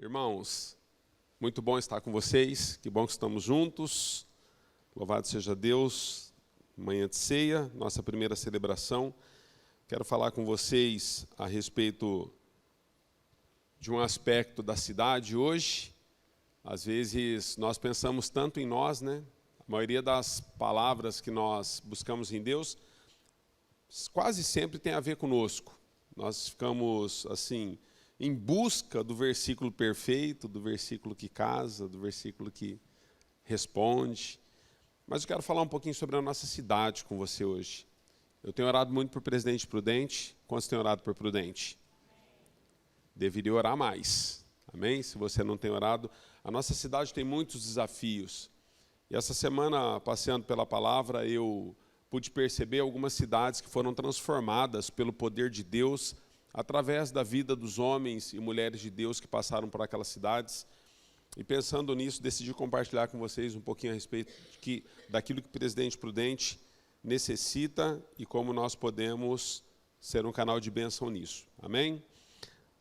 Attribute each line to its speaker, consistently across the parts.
Speaker 1: Irmãos, muito bom estar com vocês, que bom que estamos juntos. Louvado seja Deus. Manhã de ceia, nossa primeira celebração. Quero falar com vocês a respeito de um aspecto da cidade hoje. Às vezes nós pensamos tanto em nós, né? A maioria das palavras que nós buscamos em Deus quase sempre tem a ver conosco. Nós ficamos assim em busca do versículo perfeito, do versículo que casa, do versículo que responde. Mas eu quero falar um pouquinho sobre a nossa cidade com você hoje. Eu tenho orado muito por Presidente Prudente. Quantos têm orado por Prudente? Deveria orar mais. Amém? Se você não tem orado, a nossa cidade tem muitos desafios. E essa semana, passeando pela palavra, eu pude perceber algumas cidades que foram transformadas pelo poder de Deus através da vida dos homens e mulheres de Deus que passaram por aquelas cidades. E pensando nisso, decidi compartilhar com vocês um pouquinho a respeito daquilo que o Presidente Prudente necessita e como nós podemos ser um canal de bênção nisso. Amém?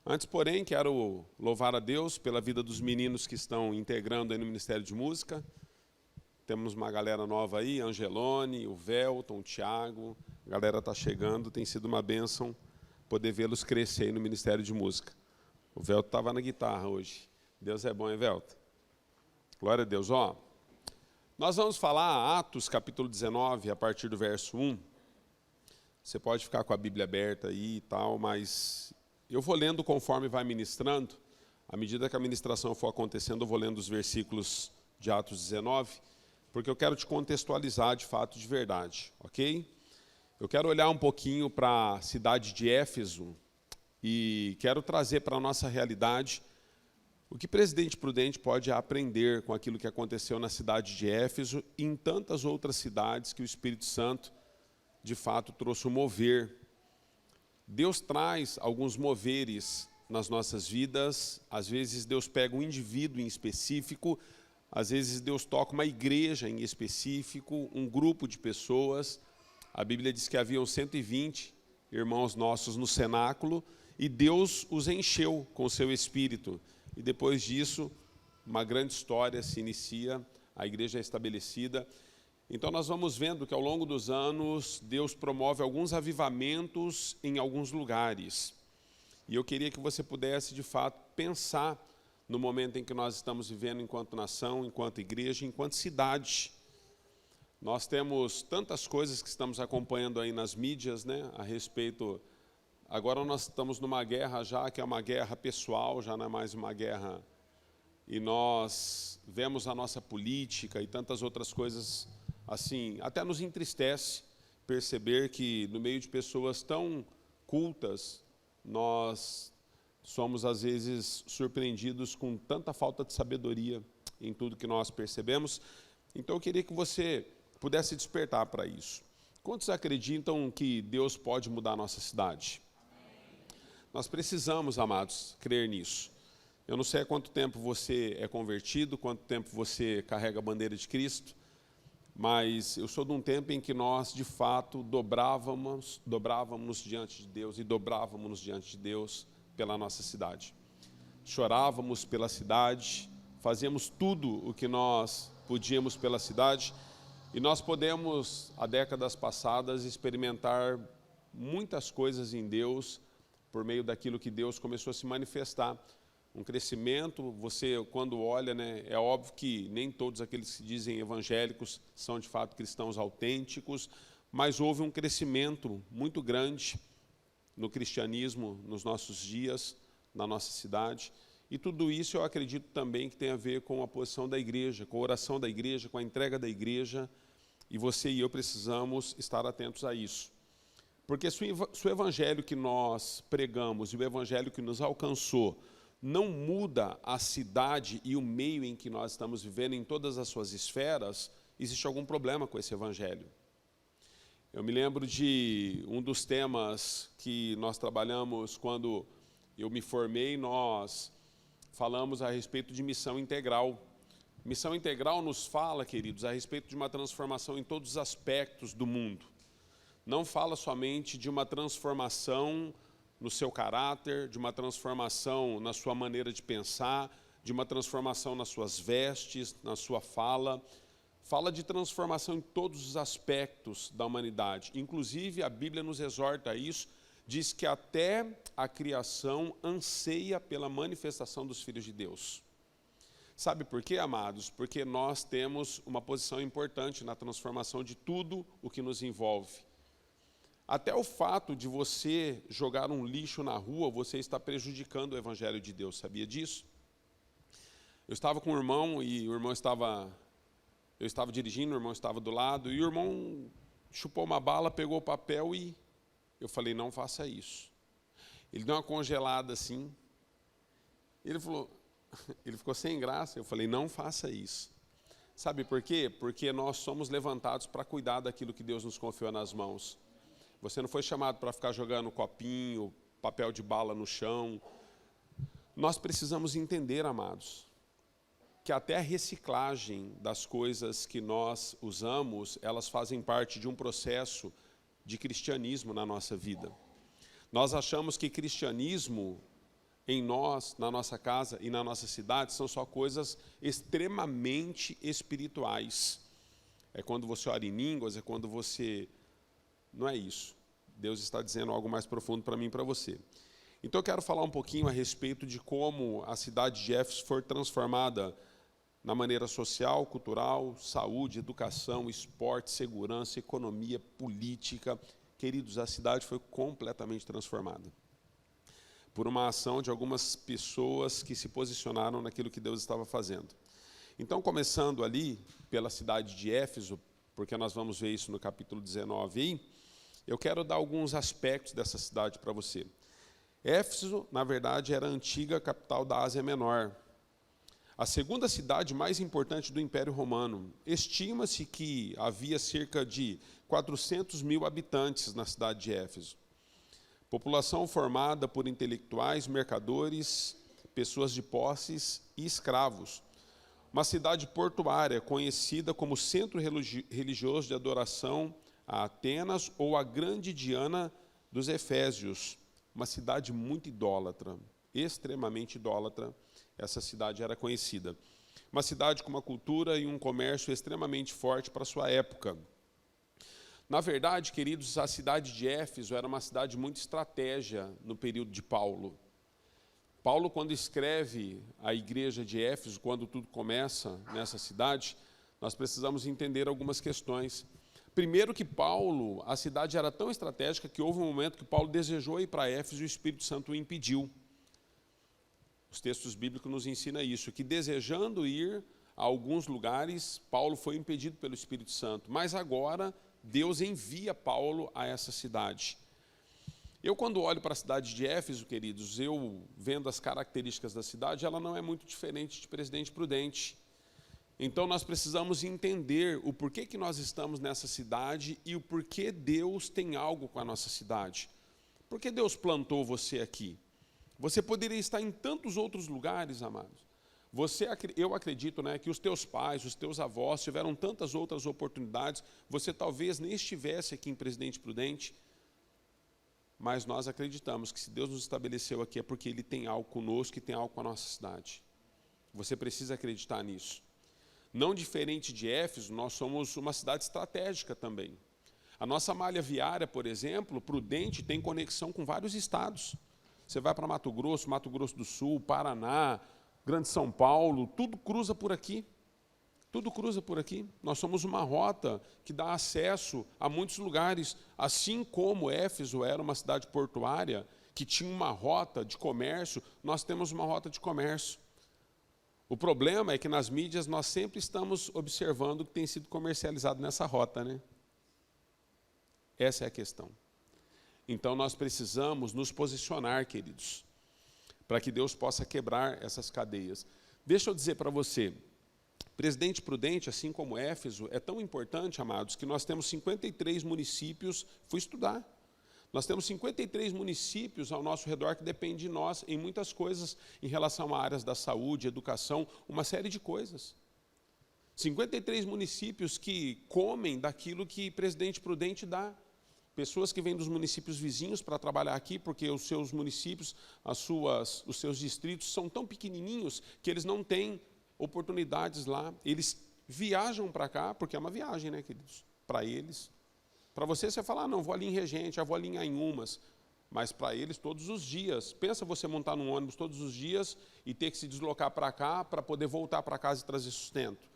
Speaker 1: Antes, porém, quero louvar a Deus pela vida dos meninos que estão integrando aí no Ministério de Música. Temos uma galera nova aí, Angelone, o Velton, o Thiago. A galera está chegando, tem sido uma bênção poder vê-los crescer aí no Ministério de Música. O Velton estava na guitarra hoje. Deus é bom, hein, Velton? Glória a Deus. Nós vamos falar Atos, capítulo 19, a partir do verso 1. Você pode ficar com a Bíblia aberta aí e tal, mas eu vou lendo conforme vai ministrando. À medida que a ministração for acontecendo, eu vou lendo os versículos de Atos 19, porque eu quero te contextualizar de fato, de verdade, ok? Eu quero olhar um pouquinho para a cidade de Éfeso e quero trazer para a nossa realidade o que Presidente Prudente pode aprender com aquilo que aconteceu na cidade de Éfeso e em tantas outras cidades que o Espírito Santo, de fato, trouxe o mover. Deus traz alguns moveres nas nossas vidas. Às vezes Deus pega um indivíduo em específico, às vezes Deus toca uma igreja em específico, um grupo de pessoas. A Bíblia diz que haviam 120 irmãos nossos no cenáculo e Deus os encheu com o seu Espírito. E depois disso, uma grande história se inicia, a igreja é estabelecida. Então nós vamos vendo que ao longo dos anos, Deus promove alguns avivamentos em alguns lugares. E eu queria que você pudesse, de fato, pensar no momento em que nós estamos vivendo enquanto nação, enquanto igreja, enquanto cidade. Nós temos tantas coisas que estamos acompanhando aí nas mídias, né, a respeito. Agora nós estamos numa guerra já, que é uma guerra pessoal, já não é mais uma guerra. E nós vemos a nossa política e tantas outras coisas, assim, até nos entristece perceber que no meio de pessoas tão cultas, nós somos às vezes surpreendidos com tanta falta de sabedoria em tudo que nós percebemos. Então eu queria que você pudesse despertar para isso. Quantos acreditam que Deus pode mudar a nossa cidade? Nós precisamos, amados, crer nisso. Eu não sei há quanto tempo você é convertido, quanto tempo você carrega a bandeira de Cristo, mas eu sou de um tempo em que nós, de fato, dobrávamos diante de Deus e dobrávamos diante de Deus pela nossa cidade. Chorávamos pela cidade, fazíamos tudo o que nós podíamos pela cidade. E nós podemos, há décadas passadas, experimentar muitas coisas em Deus, por meio daquilo que Deus começou a se manifestar. Um crescimento, você quando olha, né, é óbvio que nem todos aqueles que dizem evangélicos são de fato cristãos autênticos, mas houve um crescimento muito grande no cristianismo nos nossos dias, na nossa cidade. E tudo isso eu acredito também que tem a ver com a posição da igreja, com a oração da igreja, com a entrega da igreja, e você e eu precisamos estar atentos a isso. Porque se o evangelho que nós pregamos e o evangelho que nos alcançou não muda a cidade e o meio em que nós estamos vivendo em todas as suas esferas, existe algum problema com esse evangelho. Eu me lembro de um dos temas que nós trabalhamos quando eu me formei, nós falamos a respeito de missão integral. Missão integral nos fala, queridos, a respeito de uma transformação em todos os aspectos do mundo. Não fala somente de uma transformação no seu caráter, de uma transformação na sua maneira de pensar, de uma transformação nas suas vestes, na sua fala. Fala de transformação em todos os aspectos da humanidade. Inclusive, a Bíblia nos exorta a isso, diz que até a criação anseia pela manifestação dos filhos de Deus. Sabe por quê, amados? Porque nós temos uma posição importante na transformação de tudo o que nos envolve. Até o fato de você jogar um lixo na rua, você está prejudicando o Evangelho de Deus, sabia disso? Eu estava com um irmão e o irmão eu estava dirigindo, o irmão estava do lado, e o irmão chupou uma bala, pegou o papel e eu falei, não faça isso. Ele deu uma congelada assim, ele ficou sem graça, eu falei, não faça isso. Sabe por quê? Porque nós somos levantados para cuidar daquilo que Deus nos confiou nas mãos. Você não foi chamado para ficar jogando copinho, papel de bala no chão. Nós precisamos entender, amados, que até a reciclagem das coisas que nós usamos, elas fazem parte de um processo de cristianismo na nossa vida. Nós achamos que cristianismo em nós, na nossa casa e na nossa cidade, são só coisas extremamente espirituais. É quando você ora em línguas, é quando você... Não é isso. Deus está dizendo algo mais profundo para mim e para você. Então eu quero falar um pouquinho a respeito de como a cidade de Éfeso foi transformada na maneira social, cultural, saúde, educação, esporte, segurança, economia, política. Queridos, a cidade foi completamente transformada por uma ação de algumas pessoas que se posicionaram naquilo que Deus estava fazendo. Então, começando ali pela cidade de Éfeso, porque nós vamos ver isso no capítulo 19 aí, eu quero dar alguns aspectos dessa cidade para você. Éfeso, na verdade, era a antiga capital da Ásia Menor, a segunda cidade mais importante do Império Romano. Estima-se que havia cerca de 400 mil habitantes na cidade de Éfeso. População formada por intelectuais, mercadores, pessoas de posses e escravos. Uma cidade portuária conhecida como centro religioso de adoração a Atenas ou a grande Diana dos Efésios. Uma cidade muito idólatra, extremamente idólatra, essa cidade era conhecida. Uma cidade com uma cultura e um comércio extremamente forte para a sua época. Na verdade, queridos, a cidade de Éfeso era uma cidade muito estratégica no período de Paulo. Paulo, quando escreve a igreja de Éfeso, quando tudo começa nessa cidade, nós precisamos entender algumas questões. Primeiro que Paulo, a cidade era tão estratégica que houve um momento que Paulo desejou ir para Éfeso e o Espírito Santo o impediu. Os textos bíblicos nos ensinam isso, que desejando ir a alguns lugares, Paulo foi impedido pelo Espírito Santo. Mas agora, Deus envia Paulo a essa cidade. Eu, quando olho para a cidade de Éfeso, queridos, eu vendo as características da cidade, ela não é muito diferente de Presidente Prudente. Então, nós precisamos entender o porquê que nós estamos nessa cidade e o porquê Deus tem algo com a nossa cidade. Por que Deus plantou você aqui? Você poderia estar em tantos outros lugares, amados. Eu acredito, que os teus pais, os teus avós tiveram tantas outras oportunidades. Você talvez nem estivesse aqui em Presidente Prudente, mas nós acreditamos que se Deus nos estabeleceu aqui é porque Ele tem algo conosco e tem algo com a nossa cidade. Você precisa acreditar nisso. Não diferente de Éfeso, nós somos uma cidade estratégica também. A nossa malha viária, por exemplo, Prudente, tem conexão com vários estados. Você vai para Mato Grosso do Sul, Paraná, Grande São Paulo, tudo cruza por aqui. Tudo cruza por aqui. Nós somos uma rota que dá acesso a muitos lugares. Assim como Éfeso era uma cidade portuária, que tinha uma rota de comércio, nós temos uma rota de comércio. O problema é que nas mídias nós sempre estamos observando o que tem sido comercializado nessa rota, né? Essa é a questão. Então nós precisamos nos posicionar, queridos, para que Deus possa quebrar essas cadeias. Deixa eu dizer para você, Presidente Prudente, assim como Éfeso, é tão importante, amados, que nós temos 53 municípios, fui estudar, nós temos 53 municípios ao nosso redor que dependem de nós em muitas coisas em relação a áreas da saúde, educação, uma série de coisas. 53 municípios que comem daquilo que Presidente Prudente dá. Pessoas que vêm dos municípios vizinhos para trabalhar aqui, porque os seus municípios, os seus distritos são tão pequenininhos que eles não têm oportunidades lá. Eles viajam para cá, porque é uma viagem, né, queridos? Para eles. Para você fala, não, vou ali em Regente, vou ali em Anhumas. Mas para eles, todos os dias. Pensa você montar num ônibus todos os dias e ter que se deslocar para cá para poder voltar para casa e trazer sustento.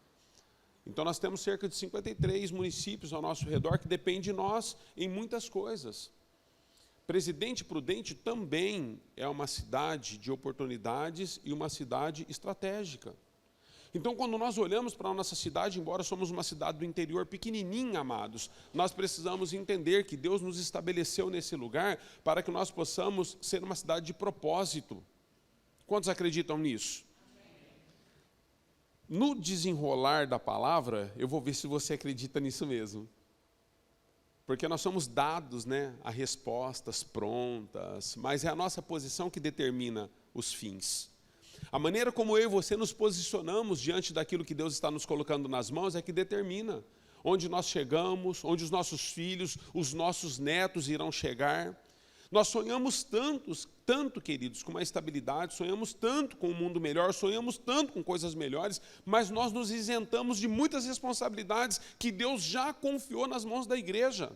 Speaker 1: Então, nós temos cerca de 53 municípios ao nosso redor que dependem de nós em muitas coisas. Presidente Prudente também é uma cidade de oportunidades e uma cidade estratégica. Então, quando nós olhamos para a nossa cidade, embora somos uma cidade do interior pequenininha, amados, nós precisamos entender que Deus nos estabeleceu nesse lugar para que nós possamos ser uma cidade de propósito. Quantos acreditam nisso? No desenrolar da palavra, eu vou ver se você acredita nisso mesmo. Porque nós somos dados, né, a respostas prontas, mas é a nossa posição que determina os fins. A maneira como eu e você nos posicionamos diante daquilo que Deus está nos colocando nas mãos é que determina onde nós chegamos, onde os nossos filhos, os nossos netos irão chegar. Nós sonhamos tanto, queridos, com uma estabilidade, sonhamos tanto com um mundo melhor, sonhamos tanto com coisas melhores, mas nós nos isentamos de muitas responsabilidades que Deus já confiou nas mãos da igreja.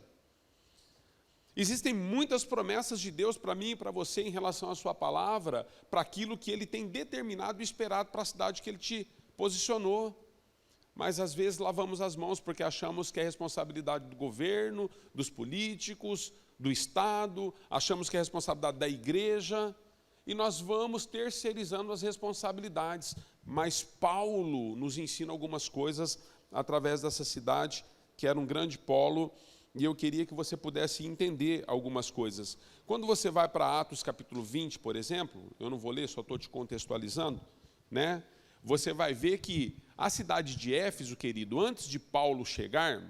Speaker 1: Existem muitas promessas de Deus para mim e para você em relação à sua palavra, para aquilo que Ele tem determinado e esperado para a cidade que Ele te posicionou. Mas às vezes lavamos as mãos porque achamos que é responsabilidade do governo, dos políticos, do Estado, achamos que é responsabilidade da igreja, e nós vamos terceirizando as responsabilidades. Mas Paulo nos ensina algumas coisas através dessa cidade, que era um grande polo, e eu queria que você pudesse entender algumas coisas. Quando você vai para Atos capítulo 20, por exemplo, eu não vou ler, só estou te contextualizando, né? Você vai ver que a cidade de Éfeso, querido, antes de Paulo chegar,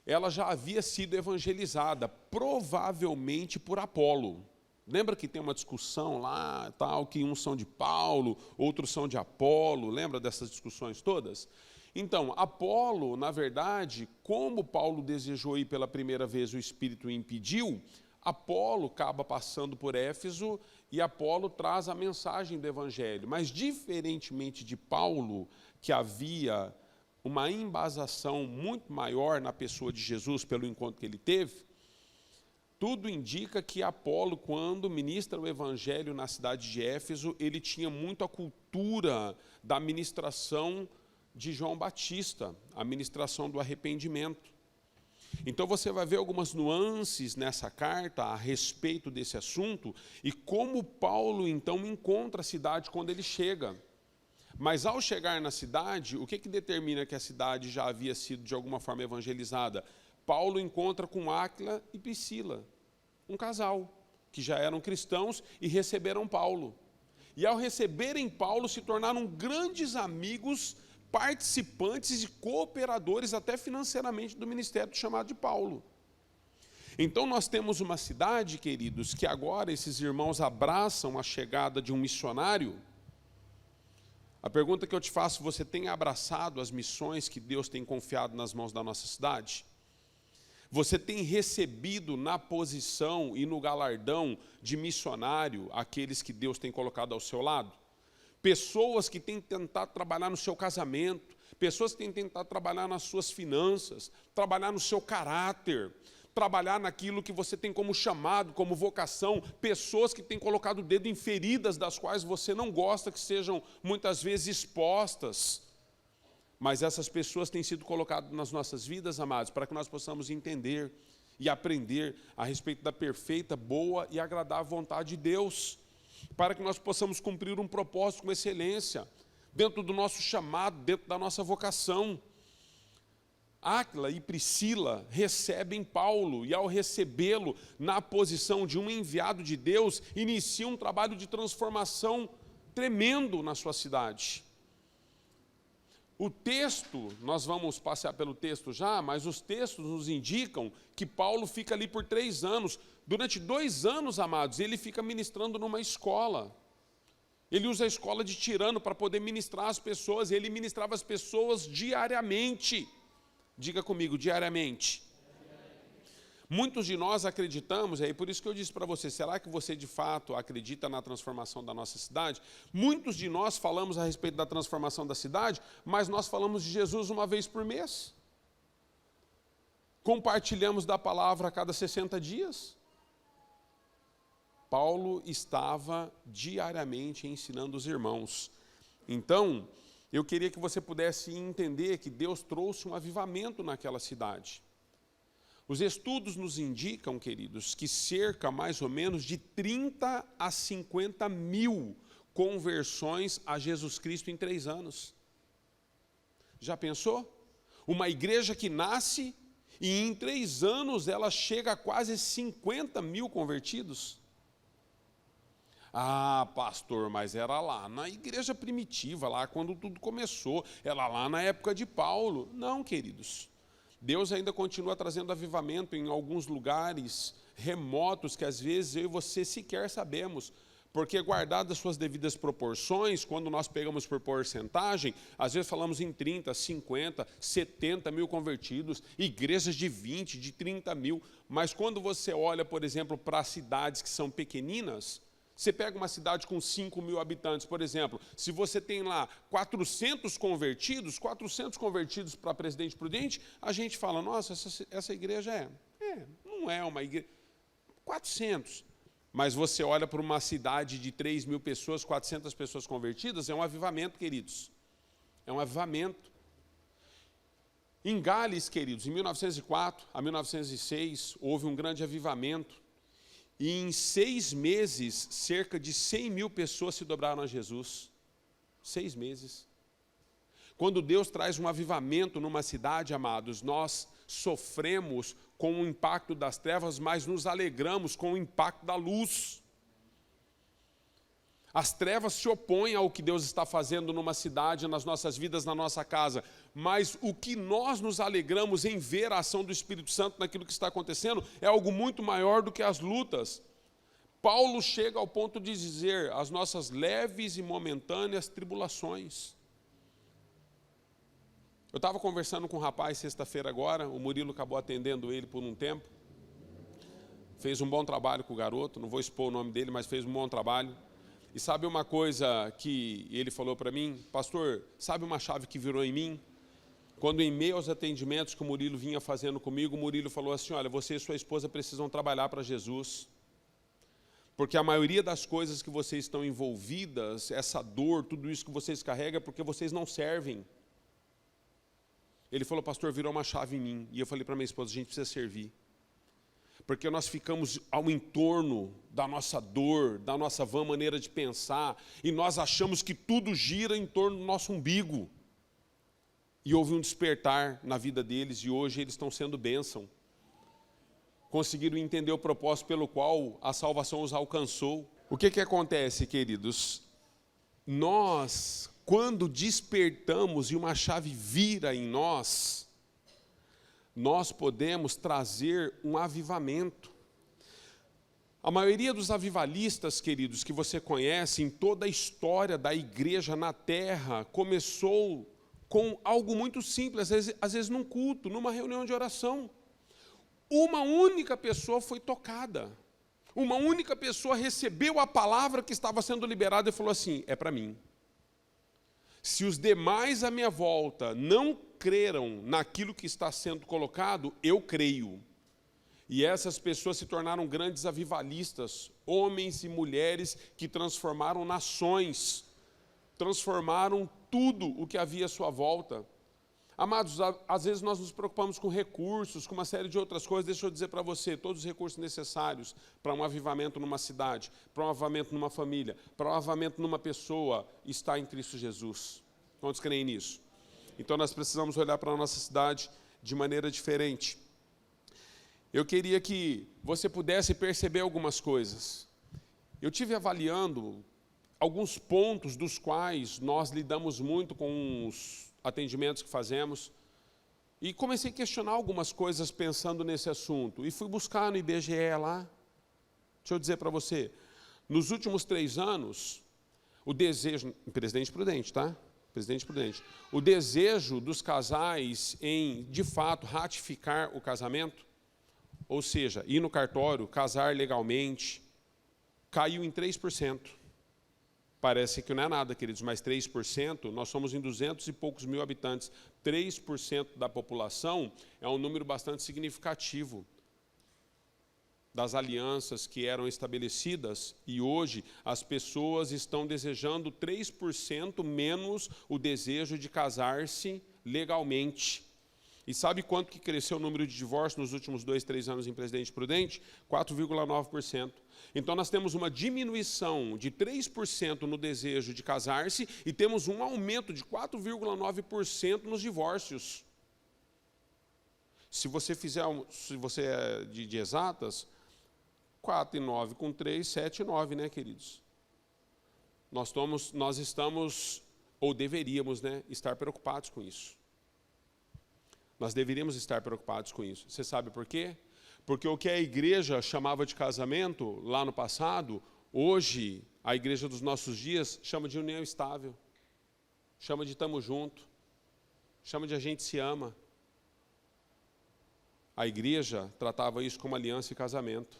Speaker 1: ela já havia sido evangelizada, provavelmente por Apolo. Lembra que tem uma discussão lá, tal, que uns são de Paulo, outros são de Apolo, lembra dessas discussões todas? Então, Apolo, na verdade, como Paulo desejou ir pela primeira vez, o Espírito o impediu, Apolo acaba passando por Éfeso e Apolo traz a mensagem do Evangelho. Mas, diferentemente de Paulo, que havia uma embasação muito maior na pessoa de Jesus pelo encontro que ele teve, tudo indica que Apolo, quando ministra o Evangelho na cidade de Éfeso, ele tinha muito a cultura da ministração de João Batista, a ministração do arrependimento. Então você vai ver algumas nuances nessa carta a respeito desse assunto e como Paulo então encontra a cidade quando ele chega. Mas ao chegar na cidade, o que determina que a cidade já havia sido de alguma forma evangelizada? Paulo encontra com Áquila e Priscila, um casal, que já eram cristãos e receberam Paulo. E ao receberem Paulo, se tornaram grandes amigos, participantes e cooperadores até financeiramente do ministério chamado de Paulo. Então nós temos uma cidade, queridos, que agora esses irmãos abraçam a chegada de um missionário. A pergunta que eu te faço, você tem abraçado as missões que Deus tem confiado nas mãos da nossa cidade? Você tem recebido na posição e no galardão de missionário aqueles que Deus tem colocado ao seu lado? Pessoas que têm tentado trabalhar no seu casamento, pessoas que têm tentado trabalhar nas suas finanças, trabalhar no seu caráter, trabalhar naquilo que você tem como chamado, como vocação, pessoas que têm colocado o dedo em feridas das quais você não gosta que sejam muitas vezes expostas. Mas essas pessoas têm sido colocadas nas nossas vidas, amados, para que nós possamos entender e aprender a respeito da perfeita, boa e agradável vontade de Deus, para que nós possamos cumprir um propósito com excelência, dentro do nosso chamado, dentro da nossa vocação. Áquila e Priscila recebem Paulo, e ao recebê-lo na posição de um enviado de Deus, inicia um trabalho de transformação tremendo na sua cidade. O texto, nós vamos passear pelo texto já, mas os textos nos indicam que Paulo fica ali por 3 anos. Durante 2 anos, amados, ele fica ministrando numa escola. Ele usa a escola de Tirano para poder ministrar as pessoas, e ele ministrava as pessoas diariamente. Diga comigo, diariamente. Muitos de nós acreditamos, e por isso que eu disse para você, será que você de fato acredita na transformação da nossa cidade? Muitos de nós falamos a respeito da transformação da cidade, mas nós falamos de Jesus uma vez por mês. Compartilhamos da palavra a cada 60 dias. Paulo estava diariamente ensinando os irmãos. Então, eu queria que você pudesse entender que Deus trouxe um avivamento naquela cidade. Os estudos nos indicam, queridos, que cerca mais ou menos de 30 a 50 mil conversões a Jesus Cristo em 3 anos. Já pensou? Uma igreja que nasce e em 3 anos ela chega a quase 50 mil convertidos. Ah, pastor, mas era lá na igreja primitiva, lá quando tudo começou, era lá na época de Paulo. Não, queridos. Deus ainda continua trazendo avivamento em alguns lugares remotos que às vezes eu e você sequer sabemos, porque guardadas suas devidas proporções, quando nós pegamos por porcentagem, às vezes falamos em 30, 50, 70 mil convertidos, igrejas de 20, de 30 mil, mas quando você olha, por exemplo, para cidades que são pequeninas, você pega uma cidade com 5 mil habitantes, por exemplo, se você tem lá 400 convertidos para Presidente Prudente, a gente fala, nossa, essa igreja não é uma igreja, 400. Mas você olha para uma cidade de 3 mil pessoas, 400 pessoas convertidas, é um avivamento, queridos. É um avivamento. Em Gales, queridos, em 1904 a 1906, houve um grande avivamento. E em 6 meses, cerca de 100 mil pessoas se dobraram a Jesus. 6 meses. Quando Deus traz um avivamento numa cidade, amados, nós sofremos com o impacto das trevas, mas nos alegramos com o impacto da luz. As trevas se opõem ao que Deus está fazendo numa cidade, nas nossas vidas, na nossa casa. Mas o que nós nos alegramos em ver a ação do Espírito Santo naquilo que está acontecendo é algo muito maior do que as lutas. Paulo chega ao ponto de dizer as nossas leves e momentâneas tribulações. Eu estava conversando com um rapaz sexta-feira agora, o Murilo acabou atendendo ele por um tempo. Fez um bom trabalho com o garoto, não vou expor o nome dele, mas fez um bom trabalho. E sabe uma coisa que ele falou para mim? Pastor, sabe uma chave que virou em mim? Quando em meio aos atendimentos que o Murilo vinha fazendo comigo, o Murilo falou assim, olha, você e sua esposa precisam trabalhar para Jesus. Porque a maioria das coisas que vocês estão envolvidas, essa dor, tudo isso que vocês carregam, é porque vocês não servem. Ele falou, pastor, virou uma chave em mim. E eu falei para minha esposa, a gente precisa servir. Porque nós ficamos ao entorno da nossa dor, da nossa vã maneira de pensar, e nós achamos que tudo gira em torno do nosso umbigo. E houve um despertar na vida deles, e hoje eles estão sendo bênção. Conseguiram entender o propósito pelo qual a salvação os alcançou. O que acontece, queridos? Nós, quando despertamos e uma chave vira em nós, nós podemos trazer um avivamento. A maioria dos avivalistas, queridos, que você conhece em toda a história da igreja na terra, começou com algo muito simples, às vezes num culto, numa reunião de oração. Uma única pessoa foi tocada. Uma única pessoa recebeu a palavra que estava sendo liberada e falou assim, é para mim. Se os demais à minha volta não creram naquilo que está sendo colocado, eu creio. E essas pessoas se tornaram grandes avivalistas, homens e mulheres que transformaram nações, transformaram tudo o que havia à sua volta. Amados, às vezes nós nos preocupamos com recursos, com uma série de outras coisas. Deixa eu dizer para você, todos os recursos necessários para um avivamento numa cidade, para um avivamento numa família, para um avivamento numa pessoa, está em Cristo Jesus. Quantos creem nisso? Então nós precisamos olhar para a nossa cidade de maneira diferente. Eu queria que você pudesse perceber algumas coisas. Eu tive avaliando alguns pontos dos quais nós lidamos muito com os atendimentos que fazemos, e comecei a questionar algumas coisas pensando nesse assunto, e fui buscar no IBGE lá. Deixa eu dizer para você, nos últimos 3 anos, o desejo, Presidente Prudente, tá? Presidente Prudente, o desejo dos casais em, de fato, ratificar o casamento, ou seja, ir no cartório, casar legalmente, caiu em 3%. Parece que não é nada, queridos, mas 3%, nós somos em 200 e poucos mil habitantes. 3% da população é um número bastante significativo das alianças que eram estabelecidas, e hoje as pessoas estão desejando 3% menos o desejo de casar-se legalmente. E sabe quanto que cresceu o número de divórcios nos últimos 2, 3 anos em Presidente Prudente? 4,9%. Então nós temos uma diminuição de 3% no desejo de casar-se e temos um aumento de 4,9% nos divórcios. Se você é de exatas, 4 e 9 com 3, 7 e 9, né, queridos? Nós estamos, ou deveríamos, né, estar preocupados com isso. Nós deveríamos estar preocupados com isso. Você sabe por quê? Porque o que a igreja chamava de casamento lá no passado, hoje a igreja dos nossos dias chama de união estável, chama de tamo junto, chama de a gente se ama. A igreja tratava isso como aliança e casamento,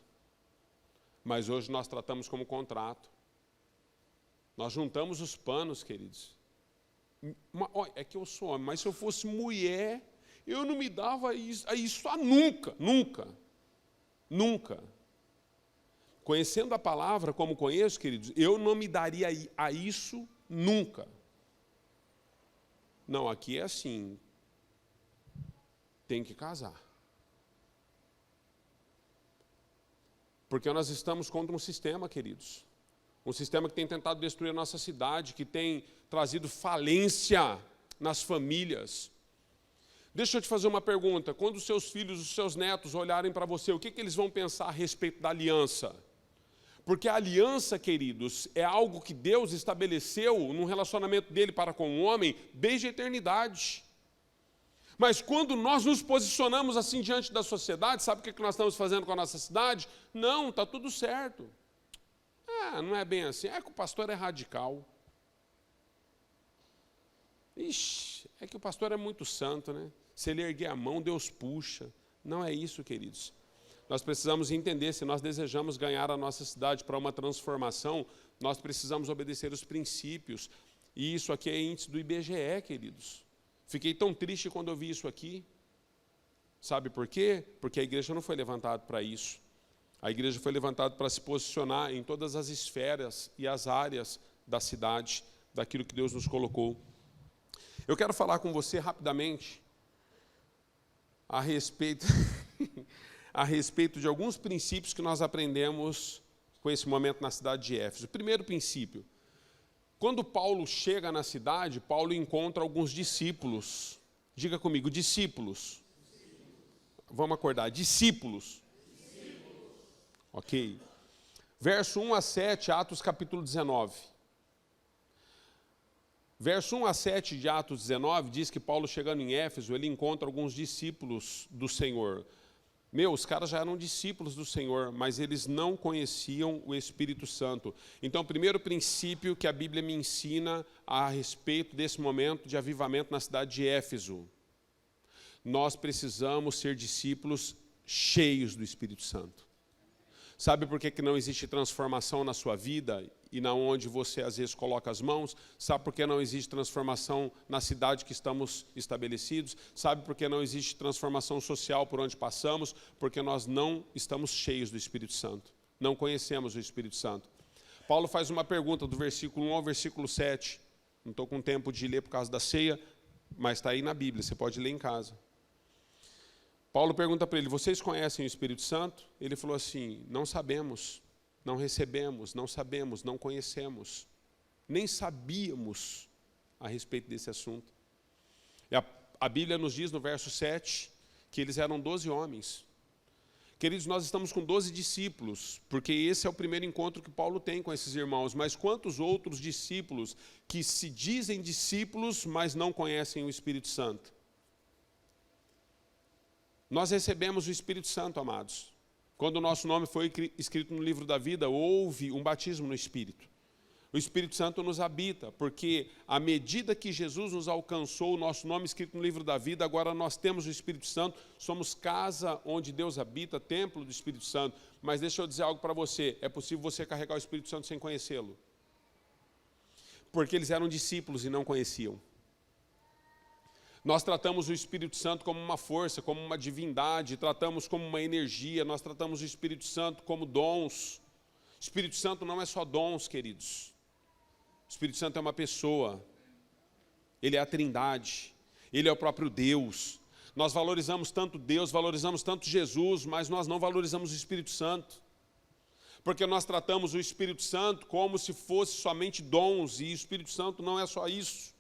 Speaker 1: mas hoje nós tratamos como contrato. Nós juntamos os panos, queridos. É que eu sou homem, mas se eu fosse mulher, eu não me dava a isso nunca, nunca, nunca. Conhecendo a palavra como conheço, queridos, eu não me daria a isso nunca. Não, aqui é assim, tem que casar. Porque nós estamos contra um sistema, queridos. Um sistema que tem tentado destruir a nossa cidade, que tem trazido falência nas famílias. Deixa eu te fazer uma pergunta. Quando os seus filhos, os seus netos olharem para você, o que eles vão pensar a respeito da aliança? Porque a aliança, queridos, é algo que Deus estabeleceu num relacionamento dele para com o homem desde a eternidade. Mas quando nós nos posicionamos assim diante da sociedade, sabe o que nós estamos fazendo com a nossa cidade? Não, está tudo certo. Não é bem assim. É que o pastor é radical. Ixi, é que o pastor é muito santo, né? Se ele erguer a mão, Deus puxa. Não é isso, queridos. Nós precisamos entender, se nós desejamos ganhar a nossa cidade para uma transformação, nós precisamos obedecer os princípios. E isso aqui é índice do IBGE, queridos. Fiquei tão triste quando eu vi isso aqui. Sabe por quê? Porque a igreja não foi levantada para isso. A igreja foi levantada para se posicionar em todas as esferas e as áreas da cidade, daquilo que Deus nos colocou. Eu quero falar com você rapidamente a respeito de alguns princípios que nós aprendemos com esse momento na cidade de Éfeso. Primeiro princípio, quando Paulo chega na cidade, Paulo encontra alguns discípulos. Diga comigo, discípulos. Vamos acordar, discípulos. Ok. Verso 1 a 7, Atos capítulo 19. Verso 1 a 7 de Atos 19 diz que Paulo, chegando em Éfeso, ele encontra alguns discípulos do Senhor. Os caras já eram discípulos do Senhor, mas eles não conheciam o Espírito Santo. Então, o primeiro princípio que a Bíblia me ensina a respeito desse momento de avivamento na cidade de Éfeso: nós precisamos ser discípulos cheios do Espírito Santo. Sabe por que não existe transformação na sua vida e na onde você às vezes coloca as mãos? Sabe por que não existe transformação na cidade que estamos estabelecidos? Sabe por que não existe transformação social por onde passamos? Porque nós não estamos cheios do Espírito Santo. Não conhecemos o Espírito Santo. Paulo faz uma pergunta do versículo 1 ao versículo 7. Não estou com tempo de ler por causa da ceia, mas está aí na Bíblia, você pode ler em casa. Paulo pergunta para ele: vocês conhecem o Espírito Santo? Ele falou assim: não sabemos, não recebemos, não sabemos, não conhecemos. Nem sabíamos a respeito desse assunto. E a Bíblia nos diz no verso 7 que eles eram 12 homens. Queridos, nós estamos com 12 discípulos, porque esse é o primeiro encontro que Paulo tem com esses irmãos. Mas quantos outros discípulos que se dizem discípulos, mas não conhecem o Espírito Santo? Nós recebemos o Espírito Santo, amados. Quando o nosso nome foi escrito no livro da vida, houve um batismo no Espírito. O Espírito Santo nos habita, porque à medida que Jesus nos alcançou, o nosso nome escrito no livro da vida, agora nós temos o Espírito Santo, somos casa onde Deus habita, templo do Espírito Santo. Mas deixa eu dizer algo para você, é possível você carregar o Espírito Santo sem conhecê-lo. Porque eles eram discípulos e não conheciam. Nós tratamos o Espírito Santo como uma força, como uma divindade, tratamos como uma energia, nós tratamos o Espírito Santo como dons. O Espírito Santo não é só dons, queridos. O Espírito Santo é uma pessoa, ele é a Trindade, ele é o próprio Deus. Nós valorizamos tanto Deus, valorizamos tanto Jesus, mas nós não valorizamos o Espírito Santo. Porque nós tratamos o Espírito Santo como se fosse somente dons, e o Espírito Santo não é só isso.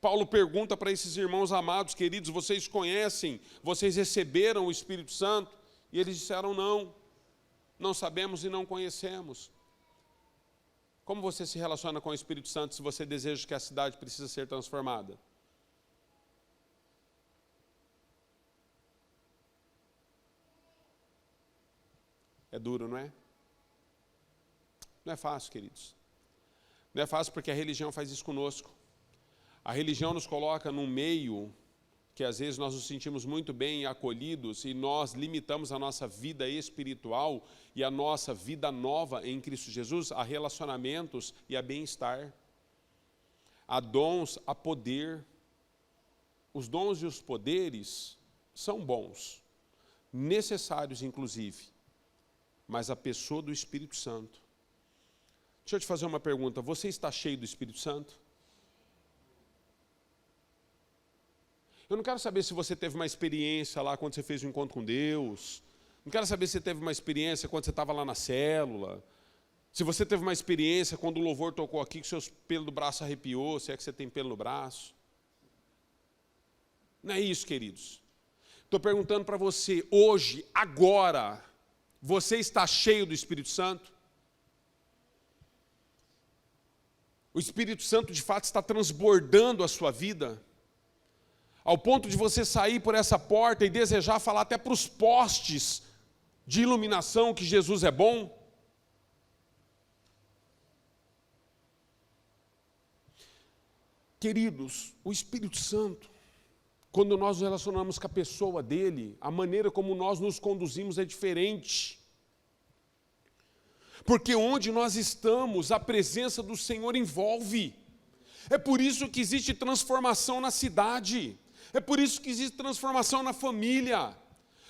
Speaker 1: Paulo pergunta para esses irmãos amados, queridos, vocês conhecem, vocês receberam o Espírito Santo? E eles disseram não, não sabemos e não conhecemos. Como você se relaciona com o Espírito Santo se você deseja que a cidade precisa ser transformada? É duro, não é? Não é fácil, queridos. Não é fácil porque a religião faz isso conosco. A religião nos coloca num meio que às vezes nós nos sentimos muito bem acolhidos e nós limitamos a nossa vida espiritual e a nossa vida nova em Cristo Jesus a relacionamentos e a bem-estar, a dons, a poder. Os dons e os poderes são bons, necessários inclusive, mas a pessoa do Espírito Santo. Deixa eu te fazer uma pergunta, você está cheio do Espírito Santo? Eu não quero saber se você teve uma experiência lá quando você fez um encontro com Deus. Não quero saber se você teve uma experiência quando você estava lá na célula. Se você teve uma experiência quando o louvor tocou aqui, que seus pelos do braço arrepiou, se é que você tem pelo no braço. Não é isso, queridos. Estou perguntando para você, hoje, agora, você está cheio do Espírito Santo? O Espírito Santo, de fato, está transbordando a sua vida? Ao ponto de você sair por essa porta e desejar falar até para os postes de iluminação que Jesus é bom? Queridos, o Espírito Santo, quando nós nos relacionamos com a pessoa dele, a maneira como nós nos conduzimos é diferente. Porque onde nós estamos, a presença do Senhor envolve. É por isso que existe transformação na cidade. É por isso que existe transformação na família,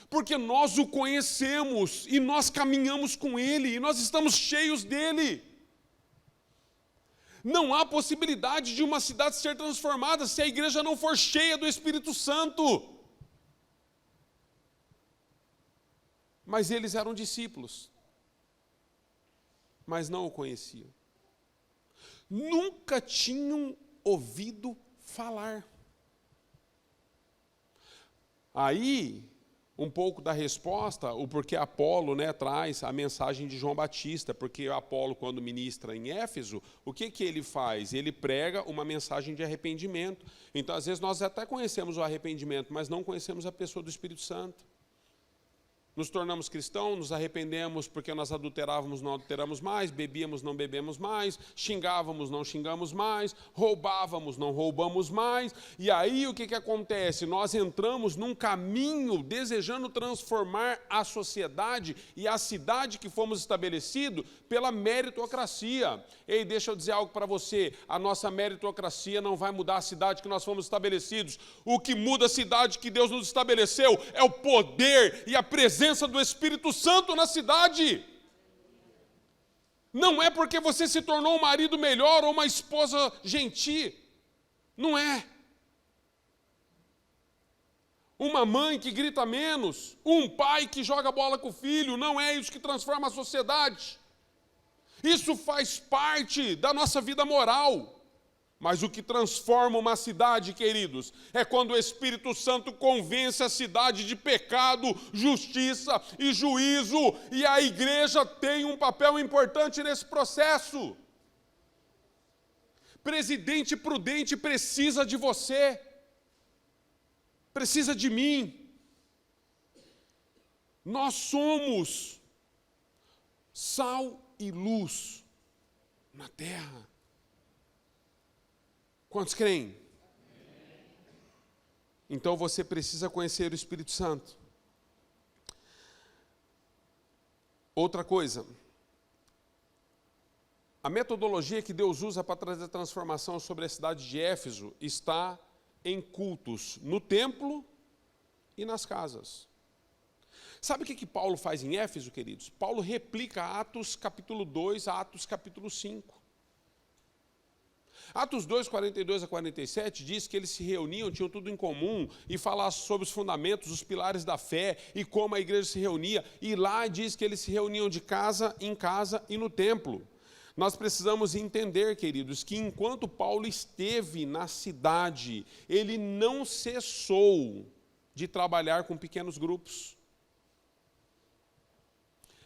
Speaker 1: porque nós o conhecemos e nós caminhamos com Ele e nós estamos cheios dEle. Não há possibilidade de uma cidade ser transformada se a igreja não for cheia do Espírito Santo. Mas eles eram discípulos, mas não o conheciam. Nunca tinham ouvido falar. Aí, um pouco da resposta, o porquê Apolo, traz a mensagem de João Batista, porque Apolo, quando ministra em Éfeso, o que ele faz? Ele prega uma mensagem de arrependimento. Então, às vezes, nós até conhecemos o arrependimento, mas não conhecemos a pessoa do Espírito Santo. Nos tornamos cristãos, nos arrependemos porque nós adulterávamos, não adulteramos mais, bebíamos, não bebemos mais, xingávamos, não xingamos mais, roubávamos, não roubamos mais. E aí o que acontece? Nós entramos num caminho desejando transformar a sociedade e a cidade que fomos estabelecidos pela meritocracia. Ei, deixa eu dizer algo para você, a nossa meritocracia não vai mudar a cidade que nós fomos estabelecidos. O que muda a cidade que Deus nos estabeleceu é o poder e a presença do Espírito Santo na cidade. Não é porque você se tornou um marido melhor ou uma esposa gentil. Não é. Uma mãe que grita menos, um pai que joga bola com o filho, não é isso que transforma a sociedade. Isso faz parte da nossa vida moral. Mas o que transforma uma cidade, queridos, é quando o Espírito Santo convence a cidade de pecado, justiça e juízo, e a igreja tem um papel importante nesse processo. Presidente prudente precisa de você, precisa de mim. Nós somos sal e luz. na terra. Quantos creem? Então você precisa conhecer o Espírito Santo. Outra coisa, a metodologia que Deus usa para trazer transformação sobre a cidade de Éfeso está em cultos no templo e nas casas. Sabe o que Paulo faz em Éfeso, queridos? Paulo replica Atos capítulo 2 a Atos capítulo 5. Atos 2, 42 a 47 diz que eles se reuniam, tinham tudo em comum, e falavam sobre os fundamentos, os pilares da fé, e como a igreja se reunia. E lá diz que eles se reuniam de casa em casa e no templo. Nós precisamos entender, queridos, que enquanto Paulo esteve na cidade, ele não cessou de trabalhar com pequenos grupos.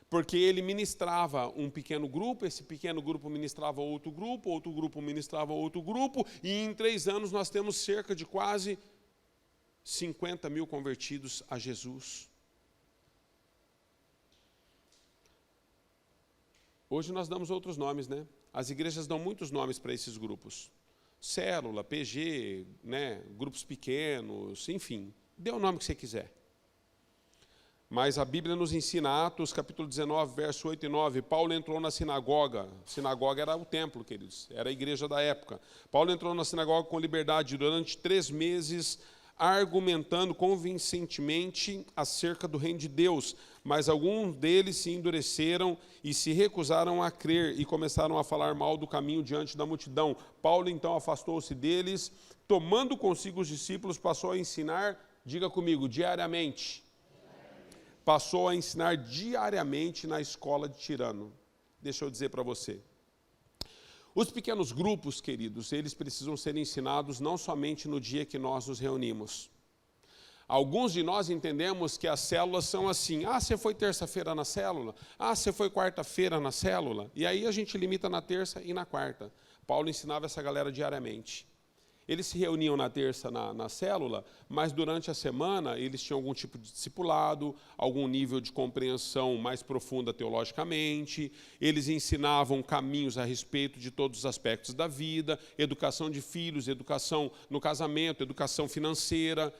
Speaker 1: Porque ele ministrava um pequeno grupo, esse pequeno grupo ministrava outro grupo ministrava outro grupo, e em 3 anos nós temos cerca de quase 50 mil convertidos a Jesus. Hoje nós damos outros nomes, né? As igrejas dão muitos nomes para esses grupos. Célula, PG, né? Grupos pequenos, enfim, dê o nome que você quiser. Mas a Bíblia nos ensina, Atos capítulo 19, verso 8 e 9, Paulo entrou na sinagoga. Sinagoga era o templo, queridos, era a igreja da época. Paulo entrou na sinagoga com liberdade durante 3 meses, argumentando convincentemente acerca do reino de Deus. Mas alguns deles se endureceram e se recusaram a crer e começaram a falar mal do caminho diante da multidão. Paulo então afastou-se deles, tomando consigo os discípulos, passou a ensinar, diga comigo, diariamente. Passou a ensinar diariamente na escola de Tirano. Deixa eu dizer para você. Os pequenos grupos, queridos, eles precisam ser ensinados não somente no dia que nós nos reunimos. Alguns de nós entendemos que as células são assim. Ah, você foi terça-feira na célula? Ah, você foi quarta-feira na célula? E aí a gente limita na terça e na quarta. Paulo ensinava essa galera diariamente. Eles se reuniam na terça na célula, mas durante a semana eles tinham algum tipo de discipulado, algum nível de compreensão mais profunda teologicamente, eles ensinavam caminhos a respeito de todos os aspectos da vida, educação de filhos, educação no casamento, educação financeira,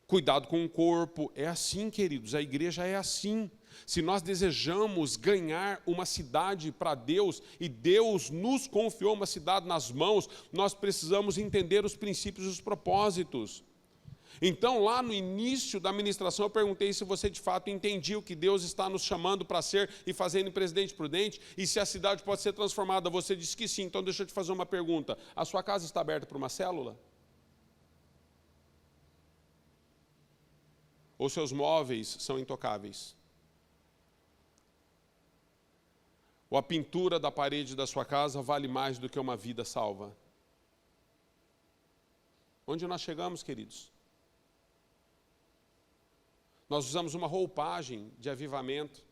Speaker 1: cuidado com o corpo. É assim, queridos, a igreja é assim. Se nós desejamos ganhar uma cidade para Deus, e Deus nos confiou uma cidade nas mãos, nós precisamos entender os princípios e os propósitos. Então, lá no início da ministração, eu perguntei se você de fato entendia o que Deus está nos chamando para ser e fazendo em Presidente Prudente, e se a cidade pode ser transformada. Você disse que sim. Então deixa eu te fazer uma pergunta. A sua casa está aberta para uma célula? Ou seus móveis são intocáveis? Ou a pintura da parede da sua casa vale mais do que uma vida salva? Onde nós chegamos, queridos? Nós usamos uma roupagem de avivamento,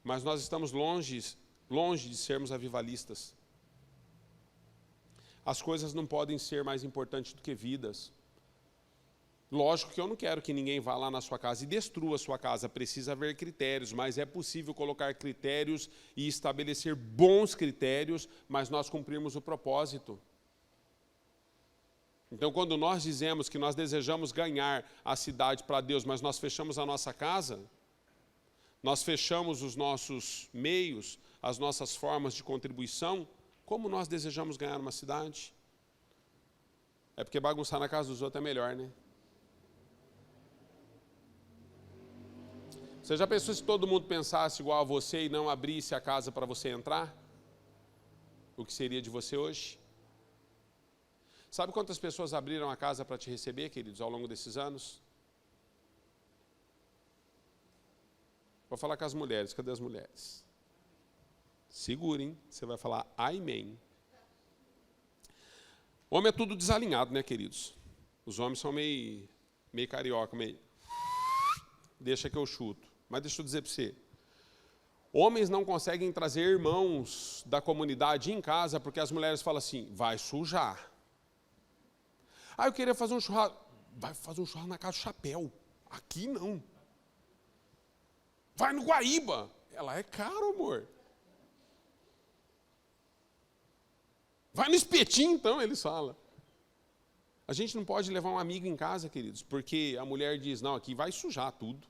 Speaker 1: mas nós estamos longe de sermos avivalistas. As coisas não podem ser mais importantes do que vidas. Lógico que eu não quero que ninguém vá lá na sua casa e destrua a sua casa. Precisa haver critérios, mas é possível colocar critérios e estabelecer bons critérios, mas nós cumprirmos o propósito. Então, quando nós dizemos que nós desejamos ganhar a cidade para Deus, mas nós fechamos a nossa casa, nós fechamos os nossos meios, as nossas formas de contribuição, como nós desejamos ganhar uma cidade? É porque bagunçar na casa dos outros é melhor, né? Você já pensou se todo mundo pensasse igual a você e não abrisse a casa para você entrar? O que seria de você hoje? Sabe quantas pessoas abriram a casa para te receber, queridos, ao longo desses anos? Vou falar com as mulheres. Cadê as mulheres? Segurem, você vai falar amém. Homem é tudo desalinhado, né, queridos? Os homens são meio carioca, meio... Deixa que eu chuto. Mas deixa eu dizer para você, homens não conseguem trazer irmãos da comunidade em casa porque as mulheres falam assim, vai sujar. Ah, eu queria fazer um churrasco. Vai fazer um churrasco na casa do Chapéu. Aqui não. Vai no Guaíba. Ela é caro, amor. Vai no espetinho, então, eles falam. A gente não pode levar um amigo em casa, queridos, porque a mulher diz, não, aqui vai sujar tudo.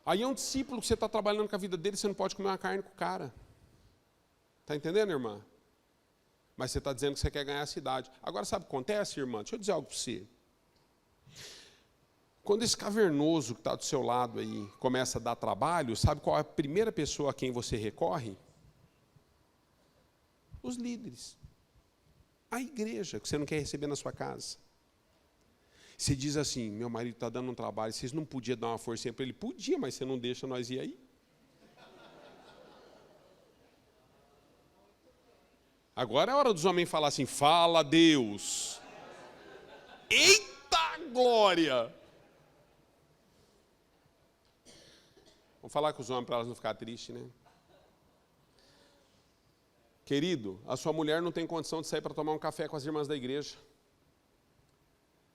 Speaker 1: Aí é um discípulo que você está trabalhando com a vida dele, você não pode comer uma carne com o cara. Está entendendo, irmã? Mas você está dizendo que você quer ganhar a cidade. Agora, sabe o que acontece, irmã? Deixa eu dizer algo para você. Quando esse cavernoso que está do seu lado aí começa a dar trabalho, sabe qual é a primeira pessoa a quem você recorre? Os líderes. A igreja, que você não quer receber na sua casa. Você diz assim, meu marido está dando um trabalho, vocês não podiam dar uma forcinha para ele? Podia, mas você não deixa nós ir aí? Agora é hora dos homens falar assim, fala Deus. Eita glória! Vamos falar com os homens para elas não ficarem tristes, né? Querido, a sua mulher não tem condição de sair para tomar um café com as irmãs da igreja.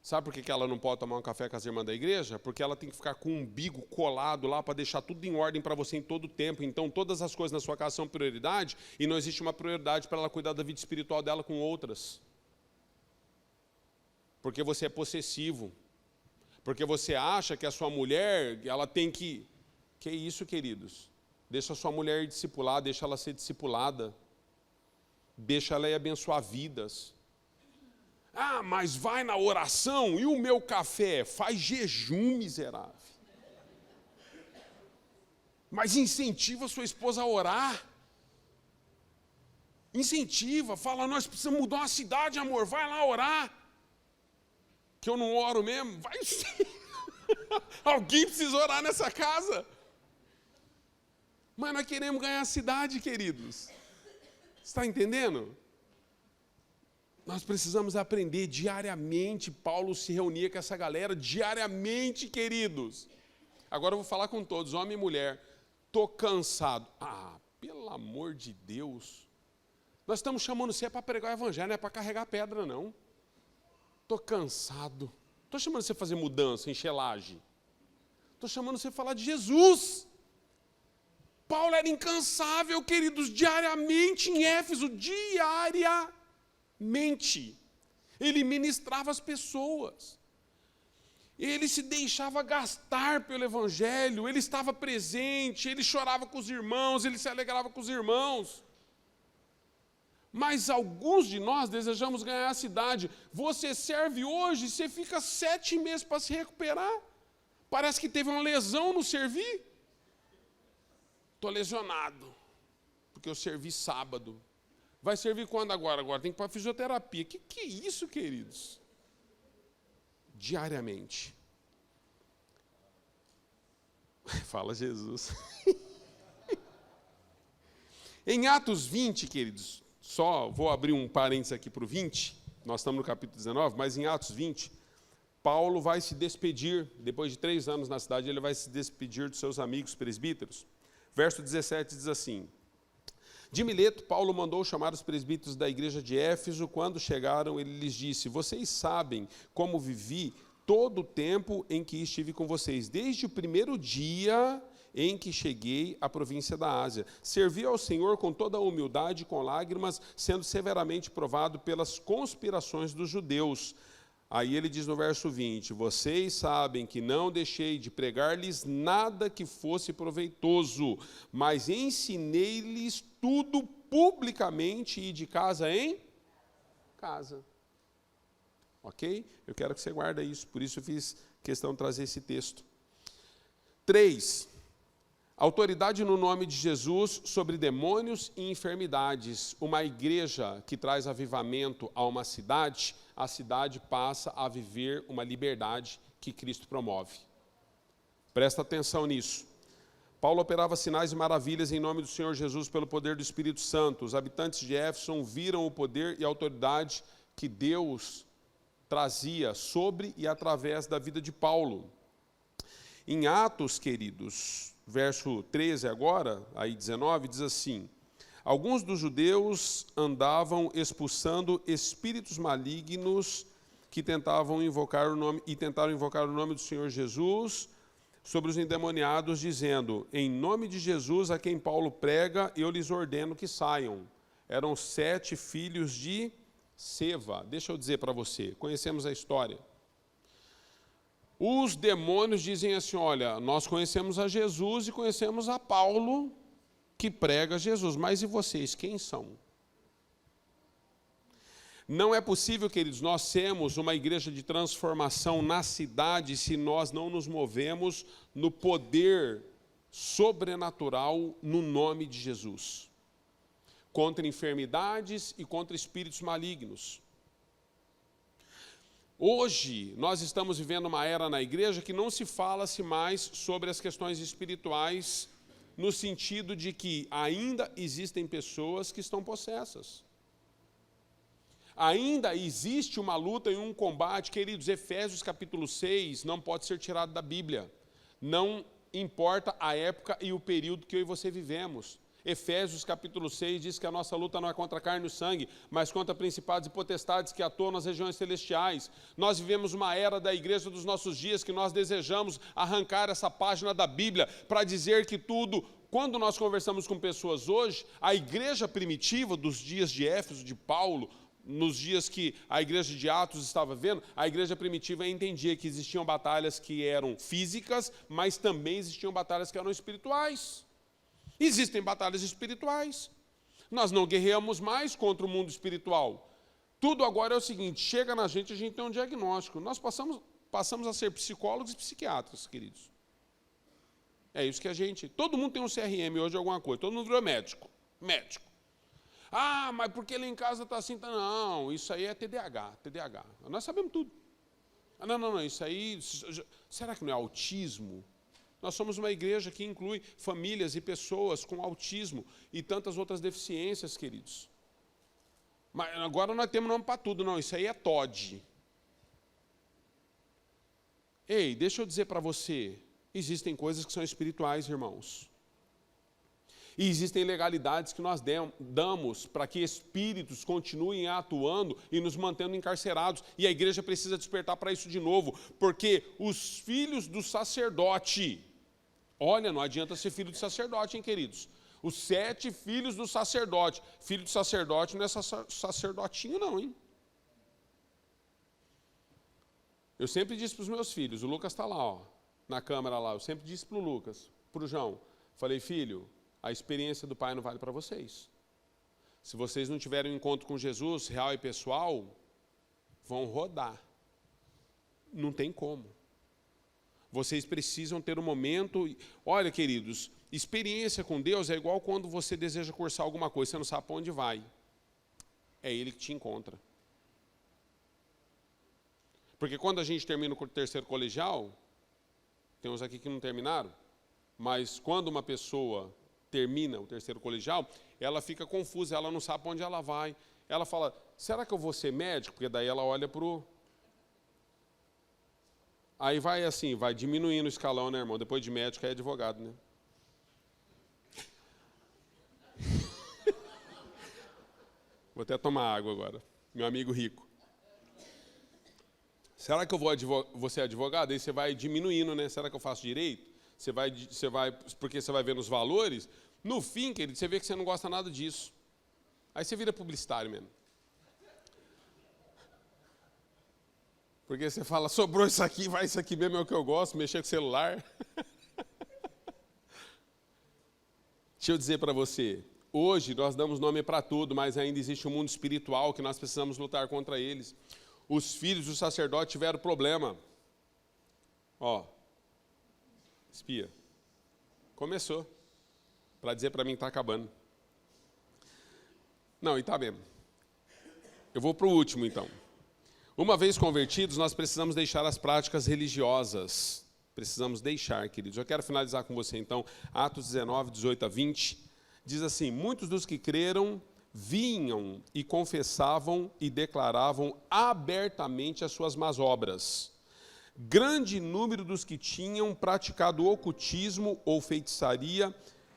Speaker 1: Sabe por que ela não pode tomar um café com as irmãs da igreja? Porque ela tem que ficar com o umbigo colado lá para deixar tudo em ordem para você em todo o tempo. Então, todas as coisas na sua casa são prioridade e não existe uma prioridade para ela cuidar da vida espiritual dela com outras. Porque você é possessivo. Porque você acha que a sua mulher, ela tem que... Que isso, queridos? Deixa a sua mulher ir discipular, deixa ela ser discipulada. Deixa ela ir abençoar vidas. Ah, mas vai na oração e o meu café? Faz jejum, miserável. Mas incentiva sua esposa a orar. Incentiva, fala, nós precisamos mudar uma cidade, amor, vai lá orar. Que eu não oro mesmo? Vai sim. Alguém precisa orar nessa casa. Mas nós queremos ganhar a cidade, queridos. Está entendendo? Nós precisamos aprender diariamente. Paulo se reunia com essa galera diariamente, queridos. Agora eu vou falar com todos, homem e mulher. Estou cansado. Ah, pelo amor de Deus. Nós estamos chamando você para pregar o evangelho, não é para carregar pedra, não. Estou cansado. Estou chamando você para fazer mudança, enxelagem. Estou chamando você para falar de Jesus. Paulo era incansável, queridos, diariamente em Éfeso, diariamente. Ele ministrava as pessoas. Ele se deixava gastar pelo Evangelho, ele estava presente, ele chorava com os irmãos, ele se alegrava com os irmãos. Mas alguns de nós desejamos ganhar a cidade. Você serve hoje, você fica 7 meses para se recuperar. Parece que teve uma lesão no servir. Estou lesionado, porque eu servi sábado. Vai servir quando agora? Agora tem que ir para a fisioterapia. Que é isso, queridos? Diariamente. Fala Jesus. Em Atos 20, queridos, só vou abrir um parênteses aqui para o 20, nós estamos no capítulo 19, mas em Atos 20, Paulo vai se despedir, depois de 3 anos na cidade, ele vai se despedir dos seus amigos presbíteros. Verso 17 diz assim, de Mileto, Paulo mandou chamar os presbíteros da igreja de Éfeso. Quando chegaram, ele lhes disse, vocês sabem como vivi todo o tempo em que estive com vocês, desde o primeiro dia em que cheguei à província da Ásia. Servi ao Senhor com toda a humildade e com lágrimas, sendo severamente provado pelas conspirações dos judeus. Aí ele diz no verso 20, vocês sabem que não deixei de pregar-lhes nada que fosse proveitoso, mas ensinei-lhes tudo publicamente e de casa em casa. Ok? Eu quero que você guarde isso, por isso eu fiz questão de trazer esse texto. 3. Autoridade no nome de Jesus sobre demônios e enfermidades. Uma igreja que traz avivamento a uma cidade, a cidade passa a viver uma liberdade que Cristo promove. Presta atenção nisso. Paulo operava sinais e maravilhas em nome do Senhor Jesus pelo poder do Espírito Santo. Os habitantes de Éfeso viram o poder e a autoridade que Deus trazia sobre e através da vida de Paulo. Em Atos, queridos, verso 13 agora, aí 19, diz assim, alguns dos judeus andavam expulsando espíritos malignos que tentaram invocar o nome do Senhor Jesus sobre os endemoniados, dizendo, em nome de Jesus a quem Paulo prega, eu lhes ordeno que saiam. Eram 7 filhos de Seva. Deixa eu dizer para você, conhecemos a história. Os demônios dizem assim, olha, nós conhecemos a Jesus e conhecemos a Paulo, que prega Jesus, mas e vocês, quem são? Não é possível, queridos, nós sermos uma igreja de transformação na cidade se nós não nos movemos no poder sobrenatural no nome de Jesus. Contra enfermidades e contra espíritos malignos. Hoje, nós estamos vivendo uma era na igreja que não se fala-se mais sobre as questões espirituais, no sentido de que ainda existem pessoas que estão possessas. Ainda existe uma luta e um combate, queridos, Efésios capítulo 6 não pode ser tirado da Bíblia. Não importa a época e o período que eu e você vivemos. Efésios capítulo 6 diz que a nossa luta não é contra carne e sangue, mas contra principados e potestades que atuam nas regiões celestiais. Nós vivemos uma era da igreja dos nossos dias que nós desejamos arrancar essa página da Bíblia para dizer que tudo, quando nós conversamos com pessoas hoje, a igreja primitiva dos dias de Éfeso, de Paulo, nos dias que a igreja de Atos estava vendo, a igreja primitiva entendia que existiam batalhas que eram físicas, mas também existiam batalhas que eram espirituais. Existem batalhas espirituais. Nós não guerreamos mais contra o mundo espiritual. Tudo agora é o seguinte, chega na gente, a gente tem um diagnóstico. Nós passamos a ser psicólogos e psiquiatras, queridos. É isso que a gente... Todo mundo tem um CRM hoje, alguma coisa. Todo mundo virou médico. Médico. Ah, mas porque ele em casa está assim? Tá... Não, isso aí é TDAH. Nós sabemos tudo. Não, isso aí... Será que não é autismo? Nós somos uma igreja que inclui famílias e pessoas com autismo e tantas outras deficiências, queridos. Mas agora nós temos nome para tudo. Não, isso aí é TOD. Ei, deixa eu dizer para você, existem coisas que são espirituais, irmãos. E existem legalidades que nós damos para que espíritos continuem atuando e nos mantendo encarcerados. E a igreja precisa despertar para isso de novo, porque os filhos do sacerdote, olha, não adianta ser filho de sacerdote, hein, queridos? Os 7 filhos do sacerdote. Filho de sacerdote não é sacerdotinho, não, hein? Eu sempre disse para os meus filhos, o Lucas está lá, ó, na câmera lá, eu sempre disse para o Lucas, para o João, falei, filho, a experiência do Pai não vale para vocês. Se vocês não tiverem um encontro com Jesus, real e pessoal, vão rodar. Não tem como. Vocês precisam ter um momento... Olha, queridos, experiência com Deus é igual quando você deseja cursar alguma coisa, você não sabe para onde vai. É Ele que te encontra. Porque quando a gente termina o 3º colegial, tem uns aqui que não terminaram, mas quando uma pessoa termina o 3º colegial, ela fica confusa, ela não sabe para onde ela vai. Ela fala, será que eu vou ser médico? Porque daí ela olha para o... Aí vai assim, vai diminuindo o escalão, né, irmão? Depois de médico é advogado, né? Vou até tomar água agora. Meu amigo rico. Será que eu vou ser advogado? Aí você vai diminuindo, né? Será que eu faço direito? Porque você vai vendo os valores. No fim, querido, você vê que você não gosta nada disso. Aí você vira publicitário mesmo. Porque você fala, sobrou isso aqui, vai isso aqui mesmo, é o que eu gosto, mexer com o celular. Deixa eu dizer para você, hoje nós damos nome para tudo, mas ainda existe um mundo espiritual que nós precisamos lutar contra eles. Os filhos do sacerdote tiveram problema. Ó, espia. Começou. Para dizer para mim que está acabando. Não, e está mesmo. Eu vou para o último, então. Uma vez convertidos, nós precisamos deixar as práticas religiosas. Precisamos deixar, queridos. Eu quero finalizar com você, então, Atos 19, 18 a 20. Diz assim, muitos dos que creram vinham e confessavam e declaravam abertamente as suas más obras. Grande número dos que tinham praticado ocultismo ou feitiçaria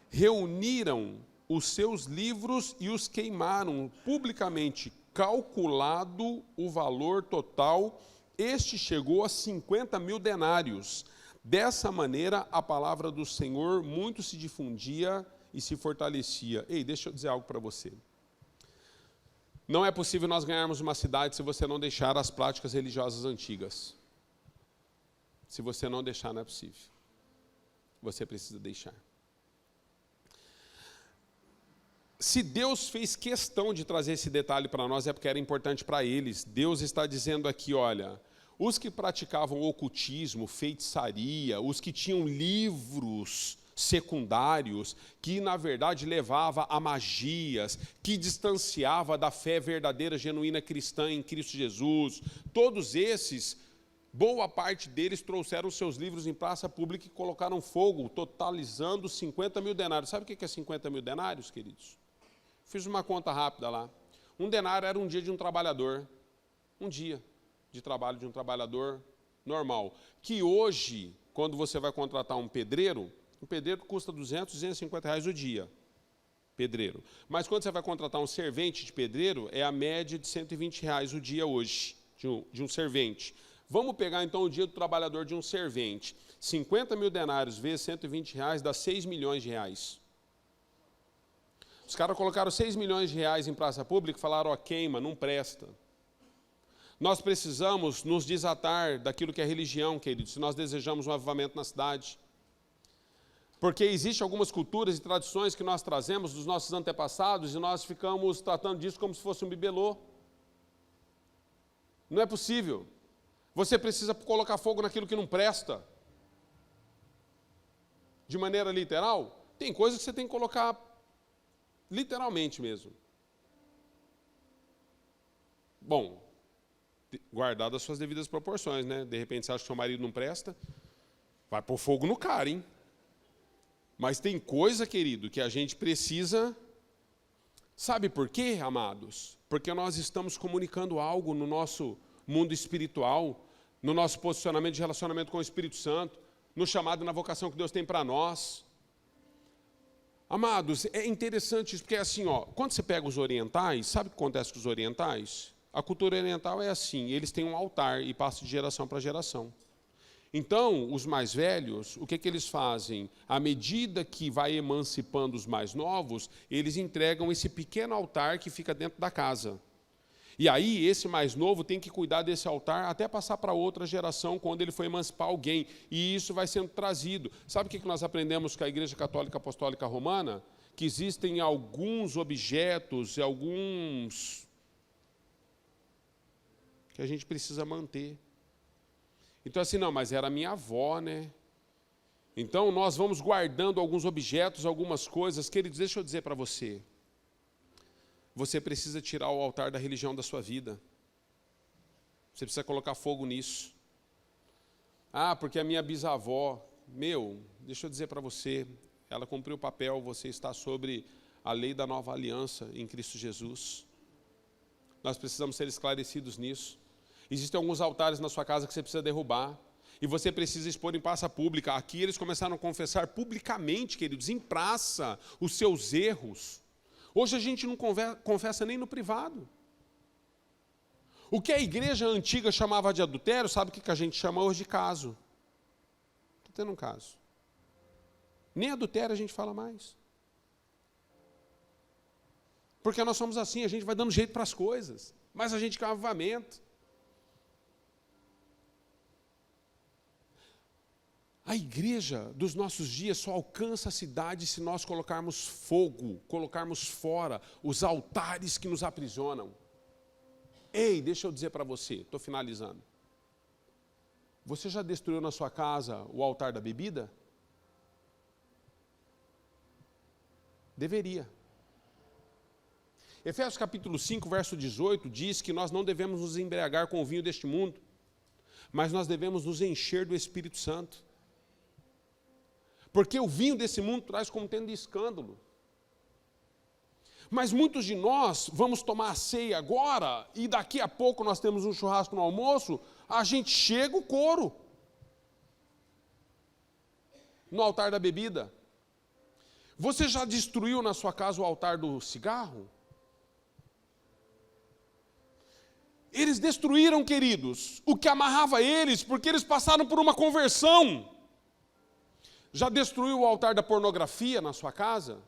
Speaker 1: reuniram os seus livros e os queimaram publicamente. Calculado o valor total, este chegou a 50.000 denários. Dessa maneira, a palavra do Senhor muito se difundia e se fortalecia. Ei, deixa eu dizer algo para você. Não é possível nós ganharmos uma cidade se você não deixar as práticas religiosas antigas. Se você não deixar, não é possível. Você precisa deixar. Se Deus fez questão de trazer esse detalhe para nós, é porque era importante para eles. Deus está dizendo aqui, olha, os que praticavam ocultismo, feitiçaria, os que tinham livros secundários, que na verdade levava a magias, que distanciava da fé verdadeira, genuína cristã em Cristo Jesus, todos esses, boa parte deles trouxeram seus livros em praça pública e colocaram fogo, totalizando 50 mil denários. Sabe o que é 50 mil denários, queridos? Fiz uma conta rápida lá. Um denário era um dia de um trabalhador, um dia de trabalho de um trabalhador normal, que hoje, quando você vai contratar um pedreiro custa 200, 250 reais o dia, pedreiro. Mas quando você vai contratar um servente de pedreiro, é a média de 120 reais o dia hoje, de um servente. Vamos pegar então o dia do trabalhador de um servente. 50 mil denários vezes 120 reais dá 6 milhões de reais. Os caras colocaram 6 milhões de reais em praça pública e falaram, ó, queima, não presta. Nós precisamos nos desatar daquilo que é religião, queridos, se nós desejamos um avivamento na cidade. Porque existem algumas culturas e tradições que nós trazemos dos nossos antepassados e nós ficamos tratando disso como se fosse um bibelô. Não é possível. Você precisa colocar fogo naquilo que não presta. De maneira literal, tem coisas que você tem que colocar literalmente mesmo. Bom, guardado as suas devidas proporções, né? De repente você acha que seu marido não presta, vai pôr fogo no cara, hein? Mas tem coisa, querido, que a gente precisa... Sabe por quê, amados? Porque nós estamos comunicando algo no nosso mundo espiritual, no nosso posicionamento de relacionamento com o Espírito Santo, no chamado e na vocação que Deus tem para nós. Amados, é interessante isso, porque é assim, ó, quando você pega os orientais, sabe o que acontece com os orientais? A cultura oriental é assim, eles têm um altar e passam de geração para geração. Então, os mais velhos, o que eles fazem? À medida que vai emancipando os mais novos, eles entregam esse pequeno altar que fica dentro da casa. E aí, esse mais novo tem que cuidar desse altar até passar para outra geração, quando ele for emancipar alguém. E isso vai sendo trazido. Sabe o que nós aprendemos com a Igreja Católica Apostólica Romana? Que existem alguns objetos e alguns que a gente precisa manter. Então, assim, não, mas era a minha avó, né? Então, nós vamos guardando alguns objetos, algumas coisas. Queridos, deixa eu dizer para você. Você precisa tirar o altar da religião da sua vida. Você precisa colocar fogo nisso. Ah, porque a minha bisavó... deixa eu dizer para você, ela cumpriu o papel, você está sobre a lei da nova aliança em Cristo Jesus. Nós precisamos ser esclarecidos nisso. Existem alguns altares na sua casa que você precisa derrubar. E você precisa expor em praça pública. Aqui eles começaram a confessar publicamente, queridos, em praça, os seus erros. Hoje a gente não confessa nem no privado. O que a igreja antiga chamava de adultério, sabe o que a gente chama hoje de caso? Estou tendo um caso. Nem adultério a gente fala mais. Porque nós somos assim, a gente vai dando jeito para as coisas. Mas a gente quer um avivamento. A igreja dos nossos dias só alcança a cidade se nós colocarmos fogo, colocarmos fora os altares que nos aprisionam. Ei, deixa eu dizer para você, estou finalizando. Você já destruiu na sua casa o altar da bebida? Deveria. Efésios capítulo 5, verso 18, diz que nós não devemos nos embriagar com o vinho deste mundo, mas nós devemos nos encher do Espírito Santo. Porque o vinho desse mundo traz contenda e escândalo. Mas muitos de nós vamos tomar a ceia agora, e daqui a pouco nós temos um churrasco no almoço, a gente chega o couro no altar da bebida. Você já destruiu na sua casa o altar do cigarro? Eles destruíram, queridos, o que amarrava eles, porque eles passaram por uma conversão. Já destruiu o altar da pornografia na sua casa?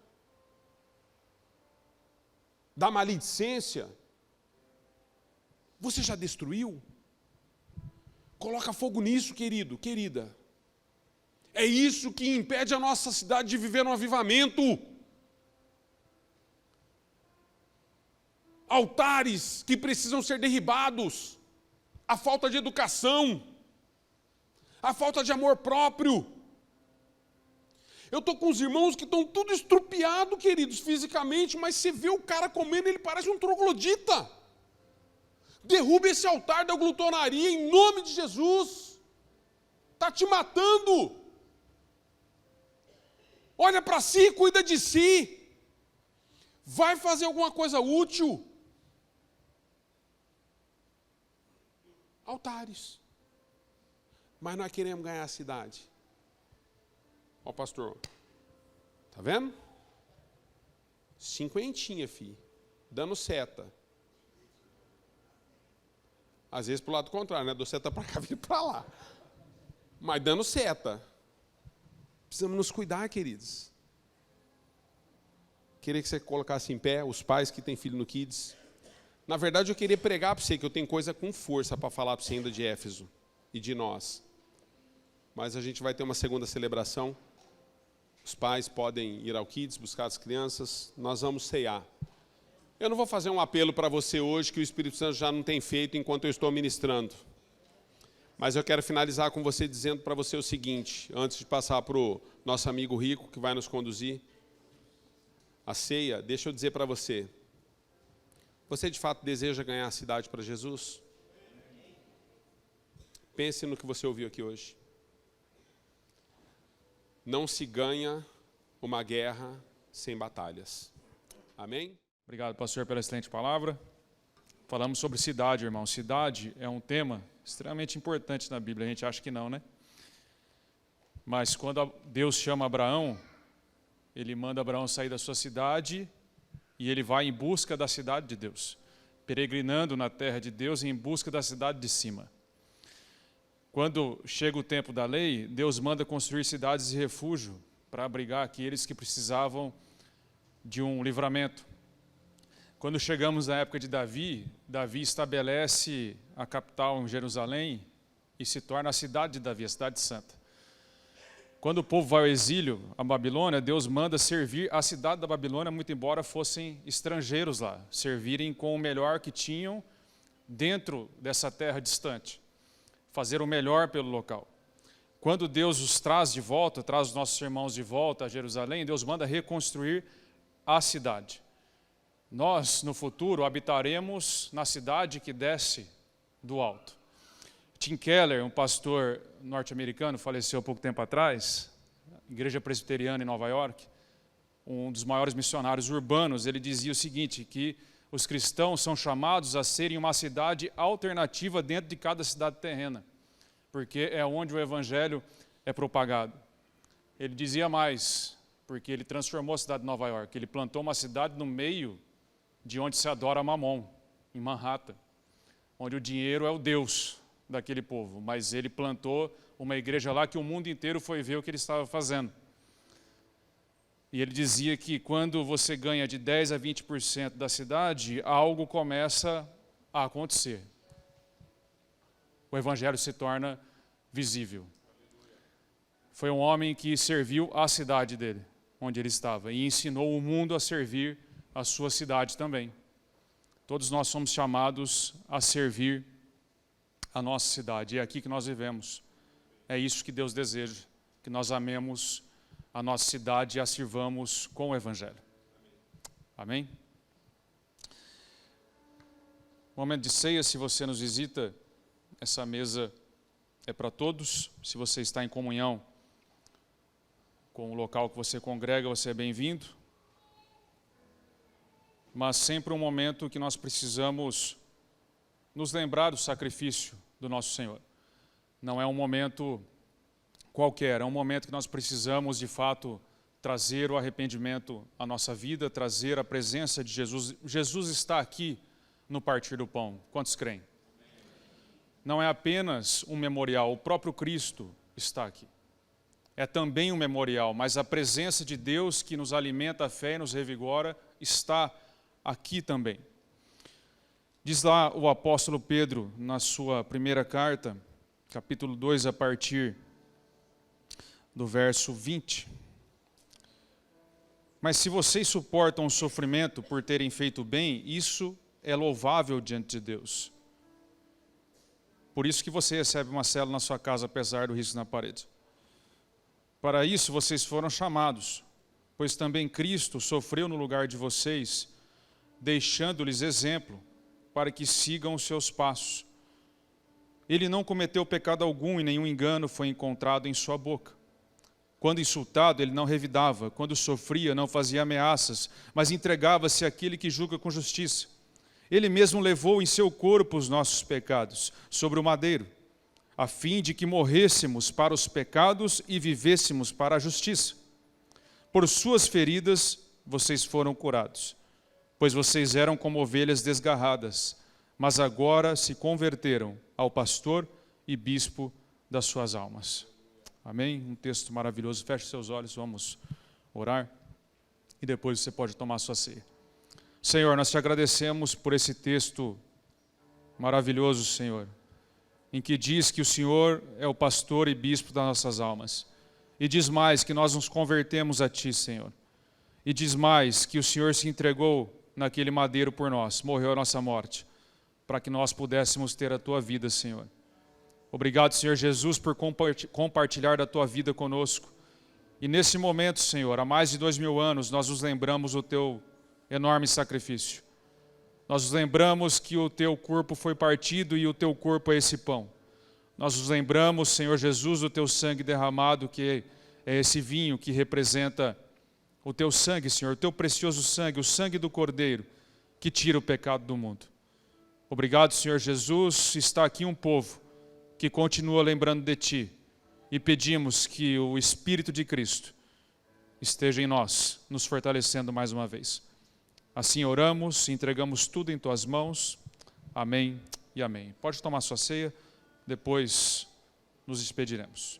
Speaker 1: Da maledicência? Você já destruiu? Coloca fogo nisso, querido, querida. É isso que impede a nossa cidade de viver um avivamento. Altares que precisam ser derribados. A falta de educação. A falta de amor próprio. Eu estou com os irmãos que estão tudo estrupiado, queridos, fisicamente, mas você vê o cara comendo, ele parece um troglodita. Derruba esse altar da glutonaria em nome de Jesus. Está te matando. Olha para si, cuida de si. Vai fazer alguma coisa útil. Altares. Mas nós queremos ganhar a cidade. Ó, pastor, tá vendo? 50, filho, dando seta. Às vezes pro lado contrário, né? Dou seta para cá, vira para lá. Mas dando seta. Precisamos nos cuidar, queridos. Queria que você colocasse em pé, os pais que têm filho no Kids. Na verdade, eu queria pregar para você, que eu tenho coisa com força para falar para você ainda de Éfeso e de nós. Mas a gente vai ter uma segunda celebração. Os pais podem ir ao Kids, buscar as crianças. Nós vamos ceiar. Eu não vou fazer um apelo para você hoje que o Espírito Santo já não tem feito enquanto eu estou ministrando. Mas eu quero finalizar com você dizendo para você o seguinte, antes de passar para o nosso amigo Rico, que vai nos conduzir a ceia, deixa eu dizer para você. Você de fato deseja ganhar a cidade para Jesus? Pense no que você ouviu aqui hoje. Não se ganha uma guerra sem batalhas. Amém?
Speaker 2: Obrigado, pastor, pela excelente palavra. Falamos sobre cidade, irmão. Cidade é um tema extremamente importante na Bíblia. A gente acha que não, né? Mas quando Deus chama Abraão, ele manda Abraão sair da sua cidade e ele vai em busca da cidade de Deus, peregrinando na terra de Deus em busca da cidade de cima. Quando chega o tempo da lei, Deus manda construir cidades de refúgio para abrigar aqueles que precisavam de um livramento. Quando chegamos na época de Davi, Davi estabelece a capital em Jerusalém e se torna a cidade de Davi, a cidade santa. Quando o povo vai ao exílio, à Babilônia, Deus manda servir a cidade da Babilônia, muito embora fossem estrangeiros lá, servirem com o melhor que tinham dentro dessa terra distante, fazer o melhor pelo local. Quando Deus os traz de volta, traz os nossos irmãos de volta a Jerusalém, Deus manda reconstruir a cidade. Nós, no futuro, habitaremos na cidade que desce do alto. Tim Keller, um pastor norte-americano, faleceu há pouco tempo atrás, igreja presbiteriana em Nova York, um dos maiores missionários urbanos. Ele dizia o seguinte, que os cristãos são chamados a serem uma cidade alternativa dentro de cada cidade terrena, porque é onde o evangelho é propagado. Ele dizia mais, porque ele transformou a cidade de Nova York, ele plantou uma cidade no meio de onde se adora Mamon, em Manhattan, onde o dinheiro é o Deus daquele povo, mas ele plantou uma igreja lá que o mundo inteiro foi ver o que ele estava fazendo. E ele dizia que quando você ganha de 10% a 20% da cidade, algo começa a acontecer. O evangelho se torna visível. Foi um homem que serviu a cidade dele, onde ele estava, e ensinou o mundo a servir a sua cidade também. Todos nós somos chamados a servir a nossa cidade. É aqui que nós vivemos. É isso que Deus deseja, que nós amemos a nossa cidade e a sirvamos com o evangelho. Amém? Momento de ceia, se você nos visita, essa mesa é para todos. Se você está em comunhão com o local que você congrega, você é bem-vindo. Mas sempre um momento que nós precisamos nos lembrar do sacrifício do nosso Senhor. Não é um momento qualquer, é um momento que nós precisamos, de fato, trazer o arrependimento à nossa vida, trazer a presença de Jesus. Jesus está aqui no partir do pão. Quantos creem? Não é apenas um memorial, o próprio Cristo está aqui. É também um memorial, mas a presença de Deus que nos alimenta a fé e nos revigora está aqui também. Diz lá o apóstolo Pedro, na sua primeira carta, capítulo 2, a partir do verso 20. Mas se vocês suportam o sofrimento por terem feito bem, isso é louvável diante de Deus. Por isso que você recebe uma célula na sua casa, apesar do risco na parede. Para isso vocês foram chamados, pois também Cristo sofreu no lugar de vocês, deixando-lhes exemplo, para que sigam os seus passos. Ele não cometeu pecado algum e nenhum engano foi encontrado em sua boca. Quando insultado, ele não revidava. Quando sofria, não fazia ameaças, mas entregava-se àquele que julga com justiça. Ele mesmo levou em seu corpo os nossos pecados, sobre o madeiro, a fim de que morrêssemos para os pecados e vivêssemos para a justiça. Por suas feridas, vocês foram curados, pois vocês eram como ovelhas desgarradas, mas agora se converteram ao pastor e bispo das suas almas. Amém? Um texto maravilhoso. Feche seus olhos, vamos orar. E depois você pode tomar a sua ceia. Senhor, nós te agradecemos por esse texto maravilhoso, Senhor, em que diz que o Senhor é o pastor e bispo das nossas almas. E diz mais que nós nos convertemos a Ti, Senhor. E diz mais que o Senhor se entregou naquele madeiro por nós, morreu a nossa morte, para que nós pudéssemos ter a Tua vida, Senhor. Obrigado, Senhor Jesus, por compartilhar da Tua vida conosco. E nesse momento, Senhor, há mais de 2000 anos, nós nos lembramos do Teu enorme sacrifício. Nós nos lembramos que o Teu corpo foi partido e o Teu corpo é esse pão. Nós nos lembramos, Senhor Jesus, do Teu sangue derramado, que é esse vinho que representa o Teu sangue, Senhor, o Teu precioso sangue, o sangue do Cordeiro, que tira o pecado do mundo. Obrigado, Senhor Jesus, está aqui um povo que continua lembrando de Ti, e pedimos que o Espírito de Cristo esteja em nós, nos fortalecendo mais uma vez. Assim oramos, entregamos tudo em Tuas mãos. Amém e amém. Pode tomar sua ceia, depois nos despediremos.